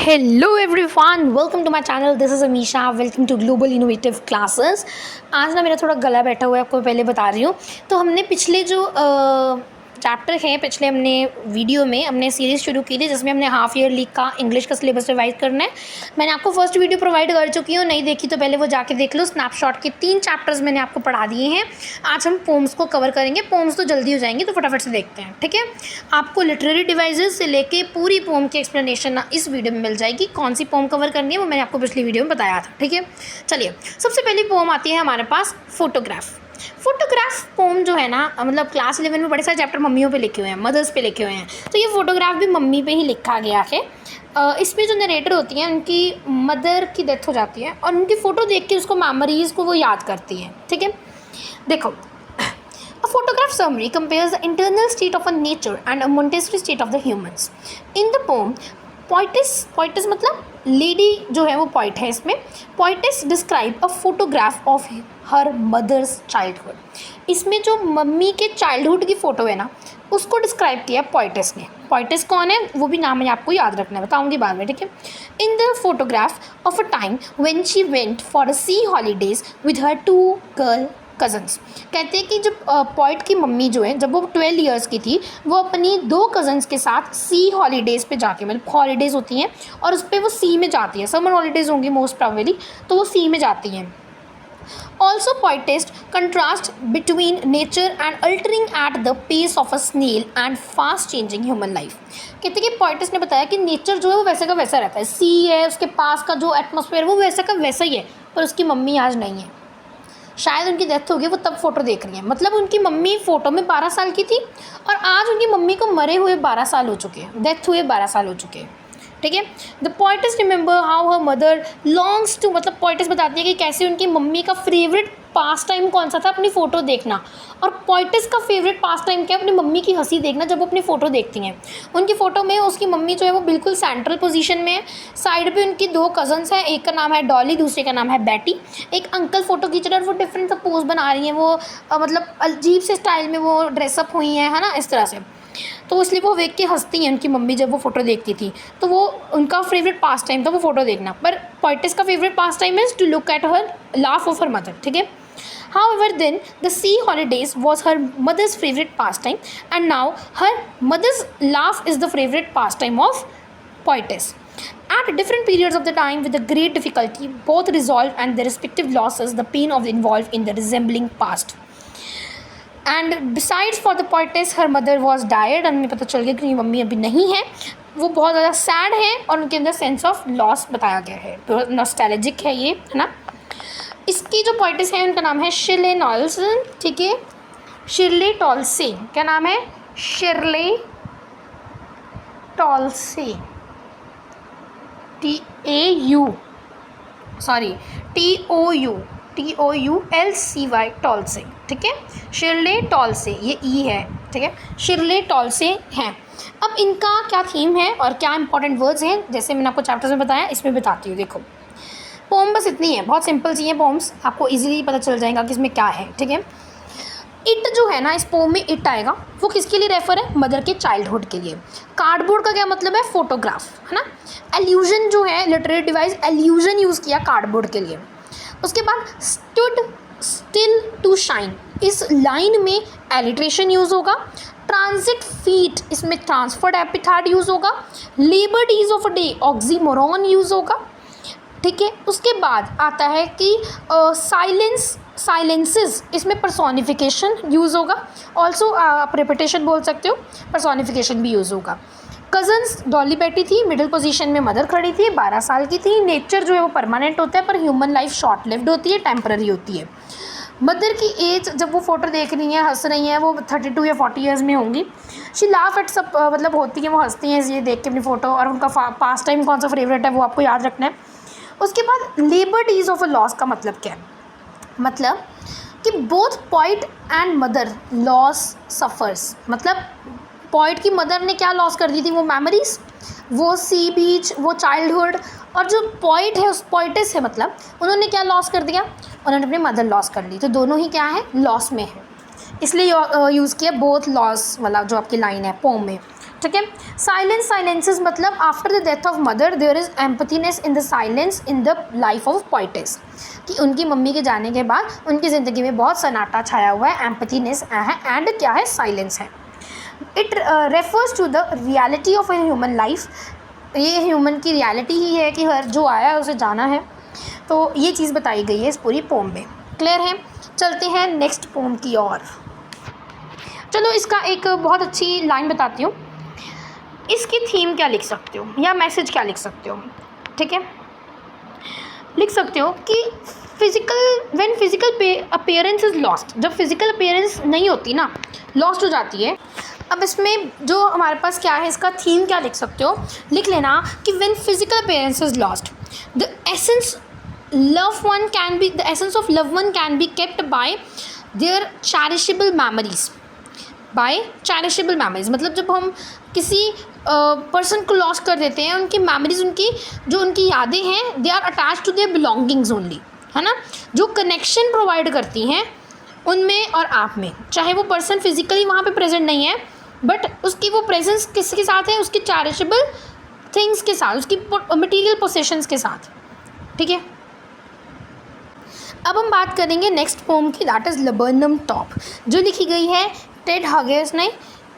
Hello everyone, welcome to my channel. This is Amisha. Welcome to global innovative classes. आज ना मेरा थोड़ा गला बैठा हुआ है, आपको पहले बता रही हूँ। तो हमने पिछले जो चैप्टर हैं, पिछले हमने वीडियो में हमने सीरीज़ शुरू की थी जिसमें हमने हाफ ईयरली का इंग्लिश का सिलेबस रिवाइज करना है। मैंने आपको फर्स्ट वीडियो प्रोवाइड कर चुकी हूँ, नहीं देखी तो पहले वो जाके देख लो। स्नैपशॉट के 3 चैप्टर्स मैंने आपको पढ़ा दिए हैं। आज हम पोम्स को कवर करेंगे। पोम्स तो जल्दी हो जाएंगे, तो फटाफट से देखते हैं, ठीक है। आपको लिटरेरी डिवाइसेस से लेके पूरी पोम की एक्सप्लेनेशन इस वीडियो में मिल जाएगी। कौन सी पोम कवर करनी है वो मैंने आपको पिछली वीडियो में बताया था, ठीक है। चलिए, सबसे पहली पोम आती है हमारे पास फोटोग्राफ। फोटोग्राफ पोम जो है ना, मतलब क्लास 11 में बड़े सारे चैप्टर मम्मियों पे लिखे हुए हैं, मदर्स पे लिखे हुए हैं, तो ये फोटोग्राफ भी मम्मी पे ही लिखा गया है। इसमें जो नरेटर होती हैं उनकी मदर की डेथ हो जाती है और उनकी फ़ोटो देख के उसको मेमोरीज़ को वो याद करती हैं, ठीक है। देखो, a photograph summary compares the internal state of a nature and a momentary state of the humans. In the poem, poetess मतलब लेडी जो है वो पोइट है इसमें। Poetess describe a photograph of her mother's childhood. इसमें जो mummy के childhood की फ़ोटो है ना, उसको डिस्क्राइब किया है पोइटेस ने। पोइटेस कौन है वो भी नाम है आपको याद रखना है, बताऊंगी बाद में, ठीक है। In the photograph of a time when she went for a sea holidays with her 2 girl cousins. कहते हैं कि जब पॉइट की मम्मी जो है, जब वो 12 इयर्स की थी, वो अपनी 2 कज़न्स के साथ सी हॉलीडेज़ पे जाके, मतलब हॉलीडेज़ होती हैं और उस पर वो सी में जाती है। समर हॉलीडेज़ होंगी मोस्ट प्रोबेबली, तो वो सी में जाती हैं। Also, poetess contrast between nature and altering at the pace of a snail and fast changing human life. कहते हैं कि पोइटेस ने बताया कि नेचर जो है वो वैसे का वैसा रहता है। सी है, उसके पास का जो एटमॉस्फेयर वो वैसा का वैसा ही है, पर उसकी मम्मी आज नहीं है। शायद उनकी डेथ हो गई, वो तब फोटो देख रही है। मतलब उनकी मम्मी फ़ोटो में 12 साल की थी और आज उनकी मम्मी को मरे हुए 12 साल हो चुके हैं, डेथ हुए 12 साल हो चुके हैं, ठीक है। The poetess remember how her mother longs to, मतलब पोइटेस बताती है कि कैसे उनकी मम्मी का फेवरेट पास टाइम कौन सा था, अपनी फ़ोटो देखना। और पोइटेस का फेवरेट पास टाइम क्या है, अपनी मम्मी की हंसी देखना जब वो अपनी फ़ोटो देखती हैं। उनकी फ़ोटो में उसकी मम्मी जो है वो बिल्कुल सेंट्रल पोजीशन में है। साइड पे उनकी 2 कज़न्स हैं, एक का नाम है डॉली, दूसरे का नाम है बैटी। एक अंकल फ़ोटो खींच रहे हैं और वो डिफरेंट सा पोज बना रही हैं, वो मतलब अजीब से स्टाइल में वो ड्रेसअप हुई हैं, है ना, इस तरह से। तो इसलिए वो देख के हंसती हैं उनकी मम्मी जब वो फ़ोटो देखती थी। तो वो उनका फेवरेट पास टाइम था वो फ़ोटो देखना। पर पोइटेस का favourite pastime is to look at her laugh of her mother, ठीक है। However, then the sea holidays was her mother's favorite pastime, and now her mother's laugh is the favorite pastime of poetess. At different periods of the time, with a great difficulty, both resolved and their respective losses, the pain of the involved in the resembling past. And besides, for the poetess, her mother was died, and उन्हें पता चल गया कि mummy अभी नहीं है। वो बहुत ज़्यादा सैड है और उनके अंदर सेंस ऑफ लॉस बताया गया है। तो नॉस्टैल्जिक है ये, है ना। इसकी जो पोइटेस है उनका नाम है शिर्ले टॉल्सन, ठीक है। शिर्ले टॉल्से, क्या नाम है? शिर्ले टॉल्से, TOULCY टॉल्से, ठीक है। शिर्ले टॉल्से, ये ई है, ठीक है। शिर्ले टॉल्से हैं। अब इनका क्या थीम है और क्या इंपॉर्टेंट वर्ड्स हैं, जैसे मैंने आपको चैप्टर्स में बताया, इसमें बताती हूँ। देखो, पोम बस इतनी है, बहुत सिंपल सी है पोम्स, आपको इजीली पता चल जाएगा कि इसमें क्या है, ठीक है। इट जो है ना, इस पोम में इट आएगा, वो किसके लिए रेफर है? मदर के चाइल्डहुड के लिए। कार्डबोर्ड का क्या मतलब है? फोटोग्राफ, है ना। एल्यूजन जो है, लिटरेरी डिवाइस, एल्यूजन यूज़ किया कार्डबोर्ड के लिए। उसके बाद स्टूड स्टिल टू शाइन, इस लाइन में एलिट्रेशन यूज़ होगा। ट्रांजिट फीट, इसमें ट्रांसफर्ड एपिथेट यूज़ होगा। Labour days of a day, oxymoron use होगा, ठीक है। उसके बाद आता है कि साइलेंसेस, इसमें पर्सोनिफिकेशन यूज़ होगा। ऑल्सो आप रेपिटेशन बोल सकते हो, पर्सोनिफिकेशन भी यूज़ होगा। कज़न्स, डॉली बैठी थी, मिडिल पोजीशन में मदर खड़ी थी, 12 साल की थी। नेचर जो है वो परमानेंट होता है, पर ह्यूमन लाइफ शॉर्ट लिव्ड होती है, टेम्पररी होती है। मदर की एज, जब वो फ़ोटो देख रही हैं, हंस रही हैं, वो 32 या 40 ईयर्स में होंगी। शी लाफ एट सब, मतलब होती है, वो हंसती हैं ये देख के अपनी फ़ोटो। और उनका पास टाइम कौन सा फेवरेट है वो आपको याद रखना है। उसके बाद labour days of a loss का मतलब क्या है? मतलब कि both poet and mother loss suffers, मतलब पॉइट की मदर ने क्या लॉस कर दी थी? वो मेमोरीज, वो सी बीच, वो चाइल्डहुड। और जो पॉइट है, उस पोइटेस है, मतलब उन्होंने क्या लॉस कर दिया? उन्होंने अपनी मदर लॉस कर दी। तो दोनों ही क्या है? लॉस में है, इसलिए यूज़ किया बोथ लॉस वाला जो आपकी लाइन है पोम में। ठीक है। साइलेंस, साइलेंसेस मतलब after the death of mother there is emptiness in the silence in the life of poetess, कि उनकी मम्मी के जाने के बाद उनकी ज़िंदगी में बहुत सन्नाटा छाया हुआ है, एम्पथीनेस है, एंड क्या है, साइलेंस है। It refers to the reality of a human life, ये ह्यूमन की रियलिटी ही है कि हर जो आया है उसे जाना है। तो ये चीज़ बताई गई है इस पूरी पोम में। क्लियर है? चलते हैं नेक्स्ट पोम की ओर। चलो इसका एक बहुत अच्छी लाइन बताती हूँ। इसकी थीम क्या लिख सकते हो या मैसेज क्या लिख सकते हो? ठीक है, लिख सकते हो कि when physical appearance is lost, जब फिजिकल अपीयरेंस नहीं होती ना, लॉस्ट हो जाती है। अब इसमें जो हमारे पास क्या है, इसका थीम क्या लिख सकते हो, लिख लेना कि when physical appearance is lost the essence the essence of loved one can be kept by their cherishable memories, मतलब जब हम किसी पर्सन को लॉस कर देते हैं, उनकी मेमोरीज, उनकी यादें हैं, they are attach to their belongings only, है ना, जो कनेक्शन प्रोवाइड करती हैं उनमें और आप में, चाहे वो पर्सन फिजिकली वहाँ पे प्रेजेंट नहीं है, बट उसकी वो प्रेजेंस किसके साथ है, उसकी चैरिशेबल थिंग्स के साथ, उसकी मटेरियल पोसेशंस के साथ। ठीक है, अब हम बात करेंगे नेक्स्ट पोम की, दैट इज़ लेबर्नम टॉप, जो लिखी गई है टेड हगेस ने।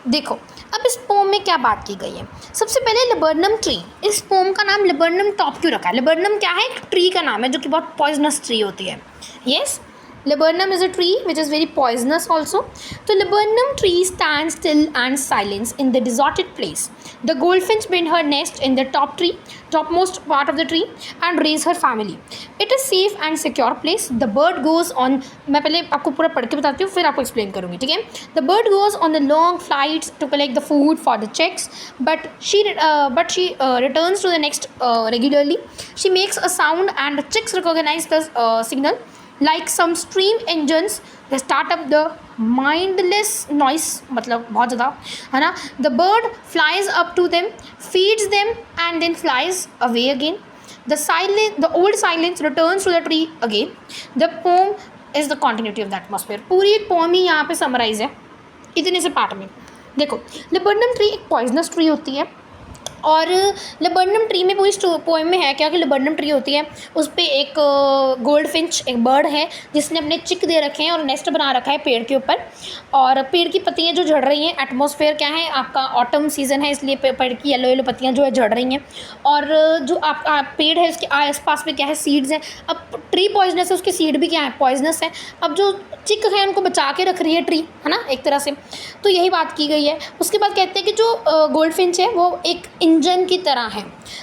देखो अब इस पोम में क्या बात की गई है। सबसे पहले लेबर्नम ट्री, इस पोम का नाम लेबर्नम टॉप क्यों रखा है? लेबर्नम क्या है? एक ट्री का नाम है जो कि बहुत पॉइजनस ट्री होती है। Yes, laburnum is a tree which is very poisonous also. The laburnum tree stands still and silent in the deserted place. The goldfinch built her nest in the topmost part of the tree and raised her family. It is safe and secure place. The bird goes on, मैं पहले आपको पूरा पढ़ के बताती हूँ फिर आपको एक्सप्लेन करूँगी, ठीक है। The bird goes on the long flights to collect the food for the chicks, but she returns to the nest regularly. She makes a sound and the chicks recognize the signal. Like some steam engines, they start up the mindless noise, मतलब बहुत ज़्यादा, है ना। The bird flies up to them, feeds them, and then flies away again. The old silence returns to the tree again. The poem is the continuity of the atmosphere. पूरी pome ही यहाँ पे summarise है इतने से part में। देखो, laburnum tree एक poisonous tree होती है, और लेबर्नम ट्री में पूरी पोएम में है क्या कि लेबर्नम ट्री होती है, उस पर एक गोल्ड फिंच, एक बर्ड है जिसने अपने चिक दे रखे हैं और नेस्ट बना रखा है पेड़ के ऊपर, और पेड़ की पत्तियां जो झड़ रही हैं, एटमॉस्फेयर क्या है आपका, ऑटम सीज़न है, इसलिए पेड़ की येलो येलो पत्तियां जो है झड़ रही हैं, और जो आप पेड़ है उसके आस पास में क्या है, सीड्स हैं। अब ट्री पॉइजनस है, उसके सीड भी क्या है, पॉइजनस है। अब जो चिक है उनको बचा के रख रही है ट्री, है ना, एक तरह से। तो यही बात की गई है। उसके बाद कहते हैं कि जो गोल्ड फिंच है वो एक इंजन की तरह है,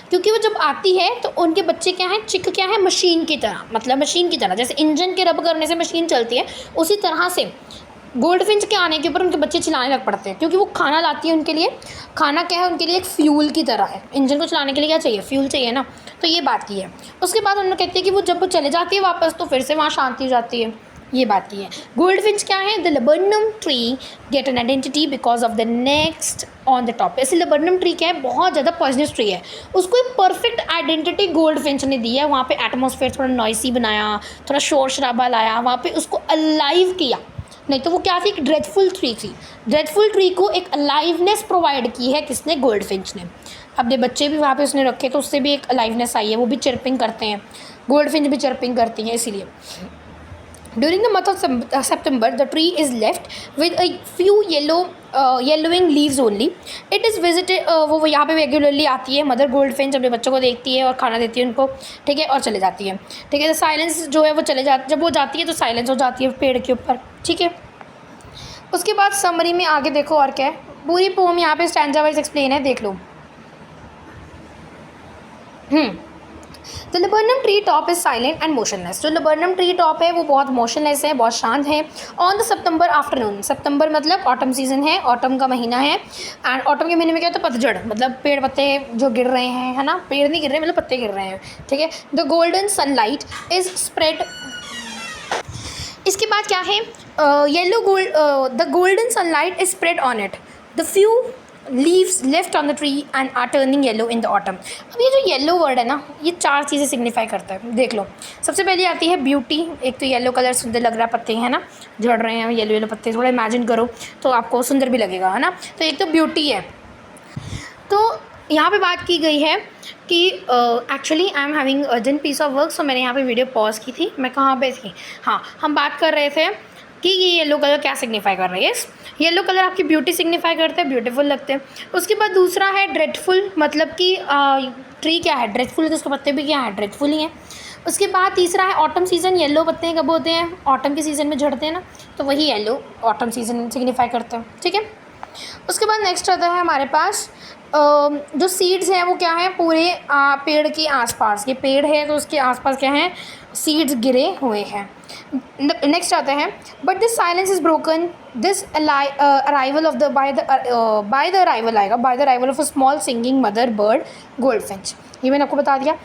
क्योंकि वो जब आती है तो उनके बच्चे क्या हैं, चिक क्या है, मशीन की तरह, मतलब मशीन की तरह, जैसे इंजन के रब करने से मशीन चलती है, उसी तरह से गोल्ड फिंच के आने के ऊपर उनके बच्चे चिल्लाने लग पड़ते हैं, क्योंकि वो खाना लाती है उनके लिए। खाना क्या है उनके लिए, एक फ्यूल की तरह है। इंजन को चलाने के लिए क्या चाहिए, फ्यूल चाहिए ना। तो ये बात की है। उसके बाद उन्होंने कहते हैं कि वो जब वो चले जाती है वापस तो फिर से वहाँ शांति हो जाती है, ये बात की है। गोल्ड फिंच क्या है, the laburnum tree get an identity because of the next on the top. ऐसे लेबर्नम ट्री क्या है, बहुत ज़्यादा पॉइजनस ट्री है, उसको एक परफेक्ट आइडेंटिटी गोल्ड फिंच ने दी है। वहाँ पे एटमॉस्फेयर थोड़ा नॉइसी बनाया, थोड़ा शोर शराबा लाया, वहाँ पे उसको अलाइव किया। नहीं तो वो क्या थी, एक ड्रेडफुल ट्री थी। ड्रेडफुल ट्री को एक अलाइवनेस प्रोवाइड की है किसने, गोल्ड फिंच ने। अपने बच्चे भी वहाँ पे उसने रखे तो उससे भी एक अलाइवनेस आई है, वो भी चिर्पिंग करते हैं, गोल्ड फिंच भी चिर्पिंग करती हैं, इसीलिए। During the month of September, the tree is left with a few yellowing leaves only. It is visited, वो यहाँ पे रेगुलरली आती है मदर गोल्ड फिंच, अपने बच्चों को देखती है और खाना देती है उनको, ठीक है, और चले जाती है, ठीक है। तो साइलेंस जो है वो जब वो जाती है तो साइलेंस हो जाती है पेड़ के ऊपर, ठीक है। उसके बाद समरी में आगे देखो और क्या है, पूरी पोम यहाँ पे स्टैंजा वाइज एक्सप्लेन है, देख लो। The laburnum tree top is silent and motionless. जो लेबर्नम ट्री टॉप है वो बहुत मोशनलेस है, बहुत शांत है। ऑन द सितंबर आफ्टरनून, सितंबर मतलब ऑटम सीजन है, ऑटम का महीना है, एंड ऑटम के महीने में क्या होता है, पतझड़, मतलब पेड़ पत्ते जो गिर रहे हैं, है ना, पेड़ नहीं गिर रहे मतलब पत्ते गिर रहे हैं, ठीक है। The golden sunlight is spread. इसके बाद क्या है, the golden sunlight is spread on it, the few leaves left on the tree and are turning yellow in the autumn. अब ये जो येलो वर्ड है ना, ये 4 चीज़ें सिग्निफाई करता है, देख लो। सबसे पहले आती है ब्यूटी, एक तो येलो कलर सुंदर लग रहा है, पत्ते हैं ना झड़ रहे हैं, येलो येलो पत्ते, थोड़ा इमेजिन करो तो आपको सुंदर भी लगेगा, है ना। तो एक तो ब्यूटी है, तो यहाँ पे बात की गई है कि actually I am having urgent piece of work, so मैंने यहाँ पे वीडियो पॉज की थी। मैं कहाँ पे थी? हाँ, हम बात कर रहे थे कि ये येलो कलर क्या सिग्निफाई कर रहा है। यस, येलो कलर आपकी ब्यूटी सिग्निफाई करते हैं, ब्यूटीफुल लगते हैं। उसके बाद दूसरा है ड्रेडफुल, मतलब कि ट्री क्या है? ड्रेडफुल, तो उसके पत्ते भी क्या है? ड्रेडफुल ही हैं। उसके बाद तीसरा है ऑटम सीज़न। येलो पत्ते कब होते हैं? ऑटम के सीज़न में झड़ते हैं ना, तो वही येलो ऑटम सीज़न सिग्निफाई करते हैं। ठीक है। उसके बाद नेक्स्ट आता है हमारे पास जो सीड्स हैं वो क्या है? पूरे पेड़ के आसपास, ये पेड़ है तो उसके आसपास क्या है? सीड्स गिरे हुए हैं। नेक्स्ट आता है but this silence is broken this arrival of the by the arrival of a small singing mother bird goldfinch. ये मैंने आपको बता दिया।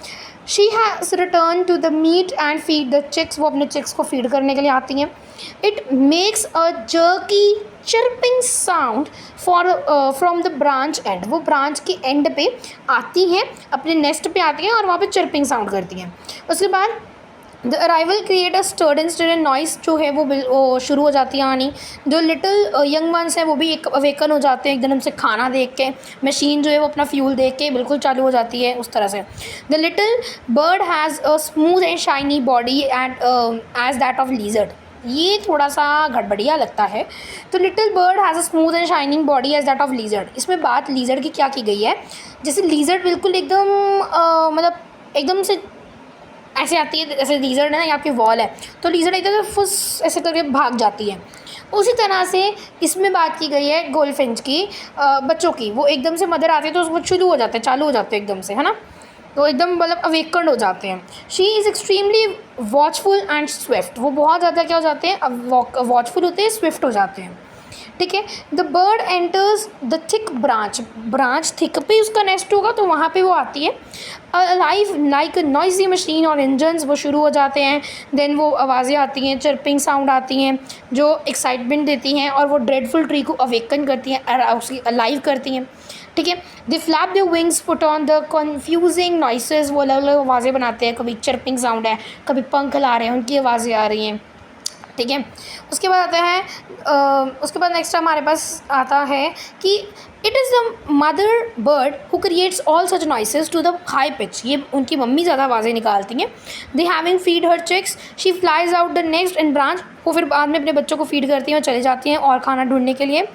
She has return to the meat and feed the chicks. वो अपने चिक्स को फीड करने के लिए आती हैं। It makes a jerky chirping sound from the branch and. वो ब्रांच के एंड पे आती हैं, अपने नेस्ट पे आती हैं और वहाँ पे चिर्पिंग साउंड करती हैं। उसके बाद the arrival create a sudden noise, जो है वो शुरू हो जाती है आनी। जो लिटिल यंग वंस हैं वो भी एक अवेकन हो जाते हैं एकदम से, खाना देख के, मशीन जो है वो अपना फ्यूल देख के बिल्कुल चालू हो जाती है उस तरह से। The little bird has a smooth and shiny body and as that of lizard. ये थोड़ा सा गड़बड़िया लगता है। तो little bird has a smooth and shining body as that of lizard. इसमें बात लीजर्ड की क्या की गई है? जैसे लीजर्ड बिल्कुल एकदम मतलब एकदम से ऐसे आती है, जैसे लीजर्ड है ना, यहाँ आपकी वॉल है तो लीजर्ड एकदम से फुस ऐसे करके भाग जाती है। उसी तरह से इसमें बात की गई है गोल्डफिंच की, बच्चों की। वो एकदम से मदर आती है तो वो शुरू हो जाते हैं, चालू हो जाते हैं एकदम से, है ना, तो एकदम मतलब अवेकंड हो जाते हैं। She is extremely watchful and Swift. वो बहुत ज़्यादा क्या हो जाते हैं? वॉचफुल होते हैं, स्विफ्ट हो जाते हैं। ठीक है। The bird enters the thick branch thick पे उसका नेस्ट होगा तो वहाँ पे वो आती है। लाइव लाइक नॉइजी मशीन और इंजन्स, वो शुरू हो जाते हैं। देन वो आवाज़ें आती हैं, चर्पिंग साउंड आती हैं जो एक्साइटमेंट देती हैं और वो ड्रेडफुल ट्री को अवेकन करती हैं, उसकी अलाइव करती हैं। ठीक है। They flap the wings put on the confusing noises. वो अलग अलग आवाज़ें बनाते हैं, कभी चर्पिंग साउंड है, कभी पंख ला रहे हैं, उनकी आवाज़ें आ रही हैं। ठीक है। उसके बाद आता है उसके बाद नेक्स्ट हमारे पास आता है कि it is the mother bird who creates all such noises to the high pitch. ये उनकी मम्मी ज़्यादा आवाज़ें निकालती हैं। They having feed her chicks she flies out the next in branch. वो फिर बाद में अपने बच्चों को फीड करती हैं और चली जाती हैं और खाना ढूंढने के लिए।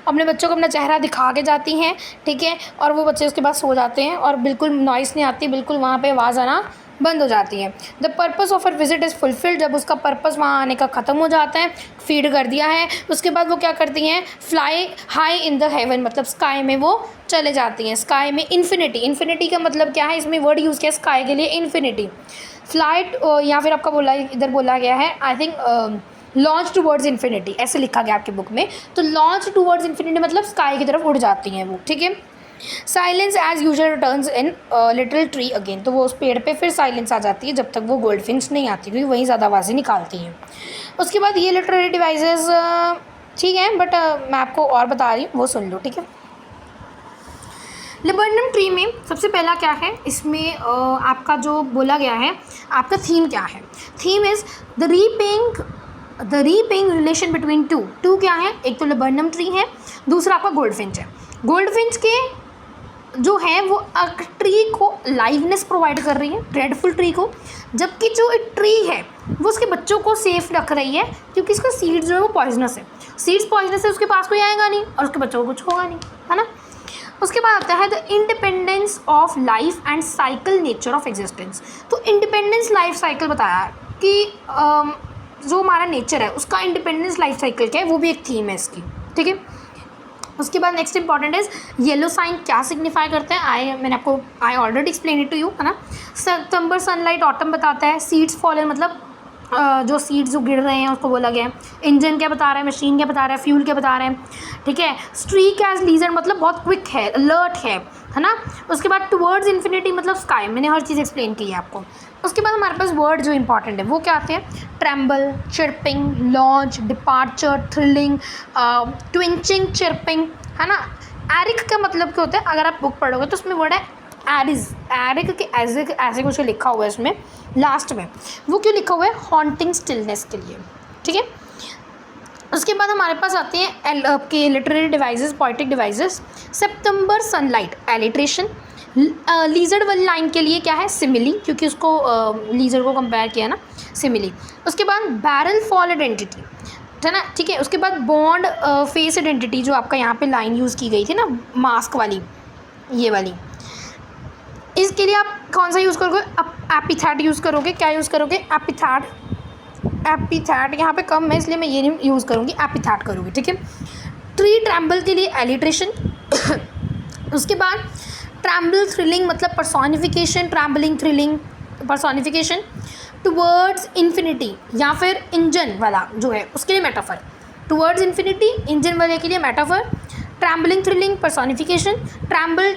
अपने बच्चों को अपना चेहरा दिखा के जाती हैं। ठीक है। और वो बच्चे उसके बाद सो जाते हैं और बिल्कुल नॉइस नहीं आती, बिल्कुल वहाँ पर आवाज़ आना बंद हो जाती है। The purpose of her visit is fulfilled. जब उसका पर्पज़ वहाँ आने का ख़त्म हो जाता है, फीड कर दिया है, उसके बाद वो क्या करती हैं? Fly high in the haven, मतलब स्काई में वो चले जाती हैं। स्काई में इन्फिनिटी का मतलब क्या है? इसमें वर्ड यूज़ किया स्काई के लिए, इन्फिनिटी। फ्लाइट या फिर आपका इधर बोला गया है I think launch towards infinity, ऐसे लिखा गया आपकी बुक में। तो लॉन्च टूवर्ड्स इन्फिनिटी मतलब स्काई की तरफ उड़ जाती हैं वो। ठीक है। Silence as usual returns in little tree again. तो वो उस पेड़ पे फिर साइलेंस आ जाती है जब तक वो गोल्डफिंच नहीं आती, क्योंकि वहीं ज़्यादा आवाज़ें निकालती हैं। उसके बाद ये लिटरेरी डिवाइसेस ठीक है, बट मैं आपको और बता रही हूँ, वो सुन लो। ठीक है। लिबर्नम ट्री में सबसे पहला क्या है? इसमें आपका जो बोला गया है, आपका थीम क्या है? Theme is the repaying relation between two क्या है? एक तो लिबर्नम ट्री है, दूसरा आपका गोल्डफिंच है। गोल्डफिंच के जो है वो ट्री को लाइवनेस प्रोवाइड कर रही है, ड्रेडफुल ट्री को, जबकि जो एक ट्री है वो उसके बच्चों को सेफ रख रही है, क्योंकि इसका सीड्स जो है वो पॉइजनस है। सीड्स पॉइजनस है, उसके पास कोई आएगा नहीं और उसके बच्चों को कुछ होगा नहीं, है ना। उसके बाद आता है the independence of life and cycle nature of existence. तो इंडिपेंडेंस लाइफ साइकिल बताया कि जो हमारा नेचर है उसका इंडिपेंडेंस लाइफ साइकिल क्या है, वो भी एक थीम है इसकी। ठीक है। उसके बाद next important is yellow sign क्या सिग्निफाई करते हैं? मैंने आपको already explain it to you, है ना। सितंबर सनलाइट ऑटम बताता है। सीड्स फॉलन मतलब जो सीड्स जो गिर रहे हैं उसको बोला गया है। इंजन क्या बता रहा है, मशीन क्या बता रहा है, फ्यूल क्या बता रहे हैं। ठीक है। स्ट्रीक एज लीजर मतलब बहुत क्विक है, अलर्ट है ना। उसके बाद टुवर्ड्स इन्फिनिटी मतलब स्काई, मैंने हर चीज़ एक्सप्लेन की है आपको। उसके बाद हमारे पास वर्ड जो इंपॉर्टेंट है वो क्या आते हैं? Tremble, chirping, launch, departure, thrilling, twitching, chirping, है ना। एरिक का मतलब क्या होता है? अगर आप बुक पढ़ोगे तो उसमें वर्ड है एरिक के ऐसे कुछ लिखा हुआ है इसमें लास्ट में। वो क्यों लिखा हुआ है? हॉन्टिंग स्टिलनेस के लिए। ठीक है। उसके बाद हमारे पास आते हैं के लिटरेरी डिवाइसेस, पोइटिक डिवाइसेस। सितंबर सनलाइट, एलिट्रेशन। लीजर्ड वाली लाइन के लिए क्या है, सिमिली, क्योंकि उसको लीजर को कंपेयर किया ना, सिमिली। उसके बाद बैरल फॉल आइडेंटिटी, है ना, ठीक है। उसके बाद बॉन्ड फेस आइडेंटिटी, जो आपका यहाँ पे लाइन यूज़ की गई थी ना मास्क वाली, ये वाली, इसके लिए आप कौन सा यूज़ करोगे, एपिथेट यूज़ करोगे। क्या यूज़ करोगे, एपिथेट। एपिथेट यहाँ पे कम है इसलिए मैं ये नहीं यूज़ करूँगी, एपिथेट करोगे, ठीक है। ट्री ट्रैम्बल के लिए एलिट्रेशन। उसके बाद ट्रैम्बल थ्रिलिंग मतलब personification, trembling thrilling personification. Towards infinity या फिर इंजन वाला जो है उसके लिए मेटाफर, टुवर्ड्स इन्फिनिटी इंजन वाले के लिए metaphor. Trembling thrilling personification, tremble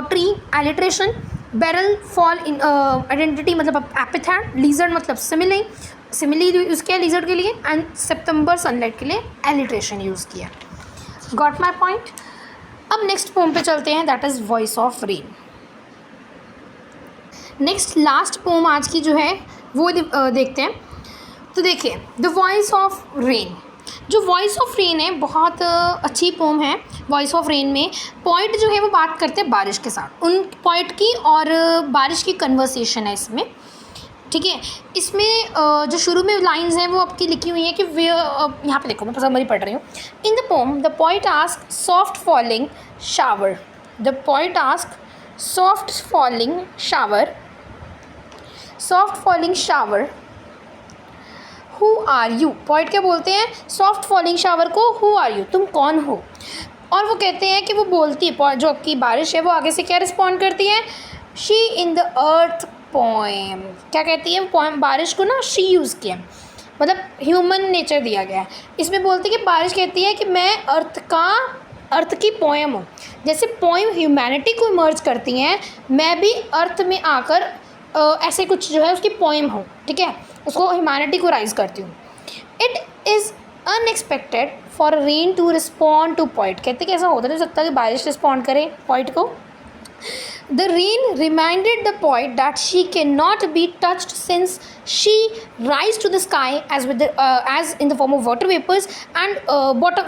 tree alliteration, barrel fall identity मतलब एपिथेट, लीजर्ड मतलब सिमिली, सिमिली यूज़ किया लीजर्ड के लिए, एंड सितंबर सनलाइट के लिए एलिट्रेशन यूज़ किया। Got my point. अब नेक्स्ट पोम पे चलते हैं, that is voice of rain. Next last poem आज की जो है वो देखते हैं। तो देखिए, द वॉइस ऑफ रेन, जो वॉइस ऑफ रेन है बहुत अच्छी पोम है। वॉइस ऑफ रेन में पॉइंट जो है वो बात करते हैं बारिश के साथ, उन पॉइंट की और बारिश की कन्वर्सेशन है इसमें, ठीक है। इसमें जो शुरू में लाइंस हैं वो आपकी लिखी हुई हैं कि वे यहाँ पे देखो, मैं समरी पढ़ रही हूँ। In the poem the poet ask soft falling shower, the poet ask soft falling shower, soft falling shower, who are you. Poet क्या बोलते हैं सॉफ्ट फॉलिंग शावर को, हु आर यू, तुम कौन हो। और वो कहते हैं कि वो बोलती है, जो आपकी बारिश है वो आगे से क्या रिस्पॉन्ड करती है, she in the earth poem. क्या कहती है पोएम, बारिश को ना शी यूज़ किया, मतलब ह्यूमन नेचर दिया गया है। इसमें बोलती है कि बारिश कहती है कि मैं अर्थ की पोएम हूँ। जैसे पोएम ह्यूमैनिटी को इमर्ज करती हैं, मैं भी अर्थ में आकर ऐसे कुछ जो है उसकी पोएम हूँ, ठीक है, उसको ह्यूमैनिटी को राइज करती हूँ। It is unexpected for rain to respond to poet. कहते कि ऐसा होता नहीं सकता कि बारिश रिस्पॉन्ड करे पॉइंट को। The rain reminded the poet that she cannot be touched since she rise to the sky as in the form of water vapors and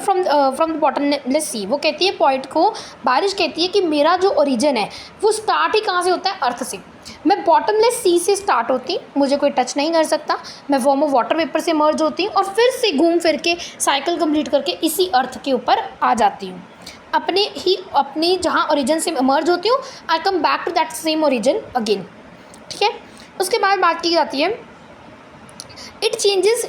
from the bottomless sea। वो कहती है poet को, बारिश कहती है कि मेरा जो ओरिजिन है वो स्टार्ट ही कहाँ से होता है, अर्थ से। मैं बॉटमलेस सी से स्टार्ट होती, मुझे कोई टच नहीं कर सकता, मैं फॉर्म ऑफ वाटर वेपर से मर्ज होती हूँ और फिर से घूम फिर के साइकिल कंप्लीट करके इसी अर्थ के ऊपर आ जाती हूँ, अपनी जहाँ ओरिजिन से इमर्ज होती हूँ। I come back to that same origin again, ठीक है। उसके बाद बात की जाती है, it changes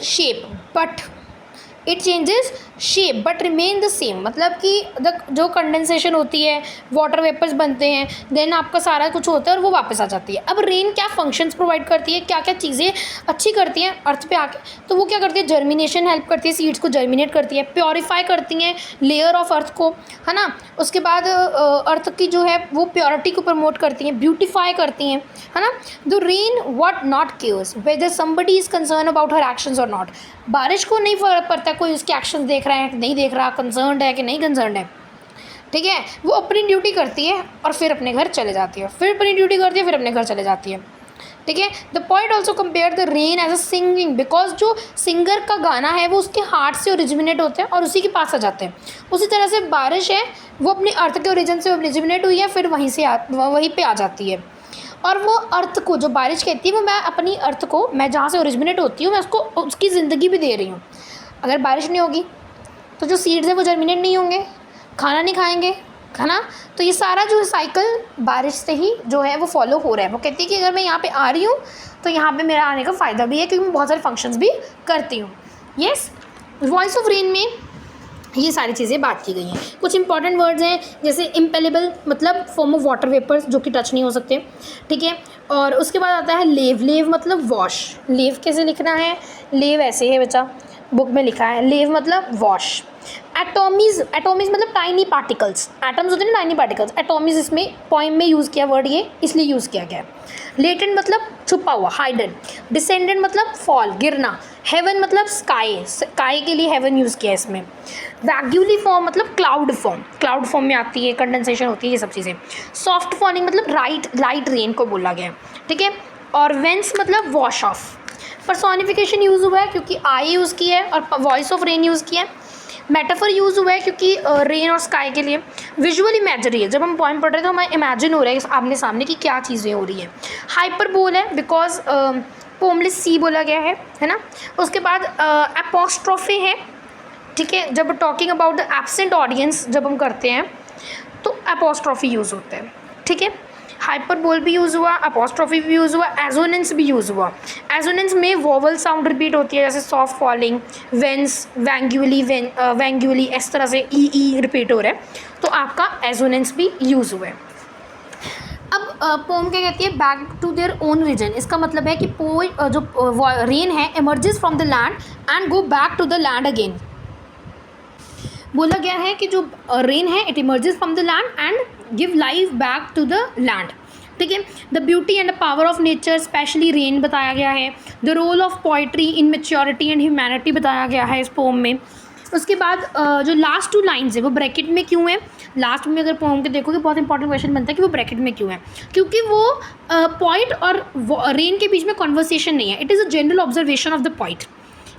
shape but remain the same. मतलब कि जो कंडेंसेशन होती है, वाटर वेपर्स बनते हैं, देन आपका सारा कुछ होता है और वो वापस आ जाती है। अब रेन क्या फंक्शंस प्रोवाइड करती है, क्या क्या चीज़ें अच्छी करती हैं अर्थ पे आके, तो वो क्या करती है, जर्मिनेशन हेल्प करती है, सीड्स को जर्मिनेट करती है, प्योरीफाई करती हैं लेयर ऑफ अर्थ को, है ना। उसके बाद अर्थ की जो है वो प्योरिटी को प्रमोट करती हैं, ब्यूटिफाई करती हैं, है ना। The rain what not cares whether somebody is concern about her actions और नॉट। बारिश को नहीं फर्क पड़ता कोई उसके एक्शन देख रहा है कि नहीं देख रहा, कंसर्न्ड है कि नहीं कंसर्न्ड है, ठीक है। वो अपनी ड्यूटी करती है और फिर अपने घर चले जाती है, फिर अपनी ड्यूटी करती है, फिर अपने घर चले जाती है, ठीक है। The poet also compare the rain as a singing, because जो सिंगर का गाना है वो उसके हार्ट से ओरिजिनेट होते हैं और उसी के पास आ जाते हैं। उसी तरह से बारिश है वो अपने अर्थ के ओरिजिन से ओरिजिनेट हुई है, फिर वहीं पे आ जाती है। और वो अर्थ को जो बारिश कहती है, वो मैं अपनी अर्थ को, मैं जहाँ से ओरिजिनेट होती हूँ, मैं उसको उसकी ज़िंदगी भी दे रही हूँ। अगर बारिश नहीं होगी तो जो सीड्स हैं वो जर्मिनेट नहीं होंगे, खाना नहीं खाएंगे, है ना। तो ये सारा जो साइकिल बारिश से ही जो है वो फॉलो हो रहा है। वो कहती है कि अगर मैं यहाँ पे आ रही हूँ तो यहाँ पे मेरा आने का फ़ायदा भी है क्योंकि मैं बहुत सारे फंक्शंस भी करती हूँ। यस, वॉइस ऑफ रेन में ये सारी चीज़ें बात की गई हैं। कुछ इंपॉर्टेंट वर्ड्स हैं जैसे इम्पेलेबल मतलब फॉर्म ऑफ वाटर वेपर्स जो कि टच नहीं हो सकते, ठीक है। और उसके बाद आता है लेव, लेव मतलब वॉश। लेव कैसे लिखना है, लेव ऐसे है बच्चा, बुक में लिखा है, लेव मतलब वॉश। एटॉमीज, एटॉमीज मतलब टाइनी पार्टिकल्स, एटम्स होते हैं ना टाइनी पार्टिकल्स, एटॉमीज इसमें पोएम में यूज़ किया वर्ड, ये इसलिए यूज़ किया गया है। लेटेंट मतलब छुपा हुआ, हाइडन। डिसेंडेंट मतलब फॉल, गिरना। हेवन मतलब स्काई, स्काई के लिए हेवन यूज़ किया है इसमें। वैग्यूली फॉर्म मतलब क्लाउड फॉर्म, क्लाउड फॉर्म में आती है, कंडेंसेशन होती है, ये सब चीज़ें। सॉफ्ट फॉलिंग मतलब लाइट रेन को बोला गया है, ठीक है। और वेंस मतलब वॉश ऑफ। पर्सोनिफिकेशन यूज़ हुआ है क्योंकि आई यूज़ की है और वॉइस ऑफ रेन यूज़ किया है। मेटाफर यूज़ हुआ है क्योंकि रेन और स्काई के लिए। विजुअल इमेजरी है, जब हम पोएम पढ़ रहे हैं तो हमें इमेजिन हो रहा है आमने सामने कि क्या चीज़ें हो रही हैं। हाइपरबोल है बिकॉज पोमलेस सी बोला गया है ना। उसके बाद एपोस्ट्रोफी है, ठीक है, जब talking about the absent audience जब हम करते हैं तो एपोस्ट्रोफी यूज़ होता है, ठीक है। हाइपरबोल भी यूज़ हुआ, एपोस्ट्रोफी भी यूज़ हुआ, एजोनेंस भी यूज़ हुआ। एजोनेंस में वोवल साउंड रिपीट होती है, जैसे सॉफ्ट फॉलिंग, वेंस, वैंग्यूली, इस तरह से ई रिपीट हो रहा है, तो आपका एजोनेंस भी यूज़ हुआ है। अब पोम क्या कहती है, back to their own region. इसका मतलब है कि जो रेन है emerges from the land and go back to the land again. बोला गया है कि जो रेन है it emerges from the land and give life back to the land, ठीक है। The beauty and the power of nature specially rain बताया गया है। The role of poetry in maturity and humanity बताया गया है इस पोम में। उसके बाद जो लास्ट 2 लाइन्स है वो ब्रैकेट में क्यों है। लास्ट में अगर पोम के देखोगे बहुत इंपॉर्टेंट क्वेश्चन बनता है कि वो ब्रैकेट में क्यों है, क्योंकि वो पॉइंट और रेन के बीच में कन्वर्सेशन नहीं है, it is a general observation of the point.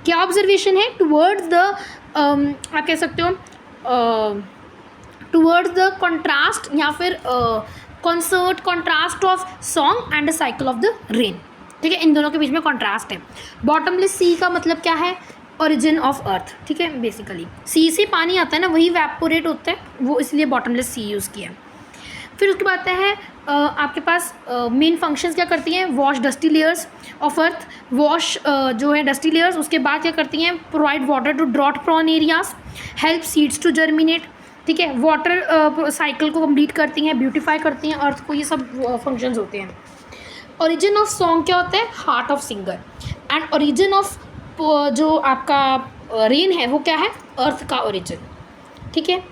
क्या ऑब्जर्वेशन है, टुवर्ड्स द आप कह सकते हो टुवर्ड्स द कॉन्ट्रास्ट या फिर concert contrast of song and the cycle of the rain, ठीक है, इन दोनों के बीच में कॉन्ट्रास्ट है। बॉटमलेस सी का मतलब क्या है, ओरिजिन ऑफ अर्थ, ठीक है। बेसिकली सी से पानी आता है ना, वही वैपोरेट होता है, वो इसलिए बॉटमलेस सी यूज़ किया है। फिर उसके बाद आता है आपके पास मेन फंक्शंस क्या करती हैं, wash dusty layers of earth, wash जो है डस्टी लेयर्स। उसके बाद क्या करती हैं, provide water to drought prone areas, help seeds to germinate, ठीक है, वाटर साइकिल को कंप्लीट करती हैं, ब्यूटीफाई करती हैं अर्थ को, ये सब फंक्शंस होते हैं। ओरिजिन ऑफ सॉन्ग क्या होता है, heart of singer. And origin of जो आपका रेन है वो क्या है, अर्थ का ओरिजिन, ठीक है।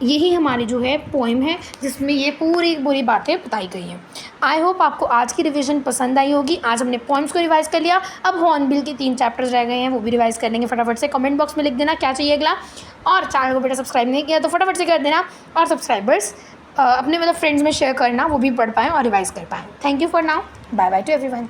यही हमारी जो है पोएम है जिसमें ये पूरी बातें बताई गई हैं। आई होप आपको आज की रिवीजन पसंद आई होगी। आज हमने पोएम्स को रिवाइज़ कर लिया, अब हॉर्नबिल के 3 चैप्टर्स रह गए हैं, वो भी रिवाइज़ कर लेंगे। फटाफट से कमेंट बॉक्स में लिख देना क्या चाहिए अगला, और चैनल को बेटा सब्सक्राइब नहीं किया तो फटाफट से कर देना, और सब्सक्राइबर्स अपने मतलब फ्रेंड्स में शेयर करना, वो भी पढ़ पाएँ और रिवाइज़ कर पाएँ। Thank you for now, bye bye to everyone.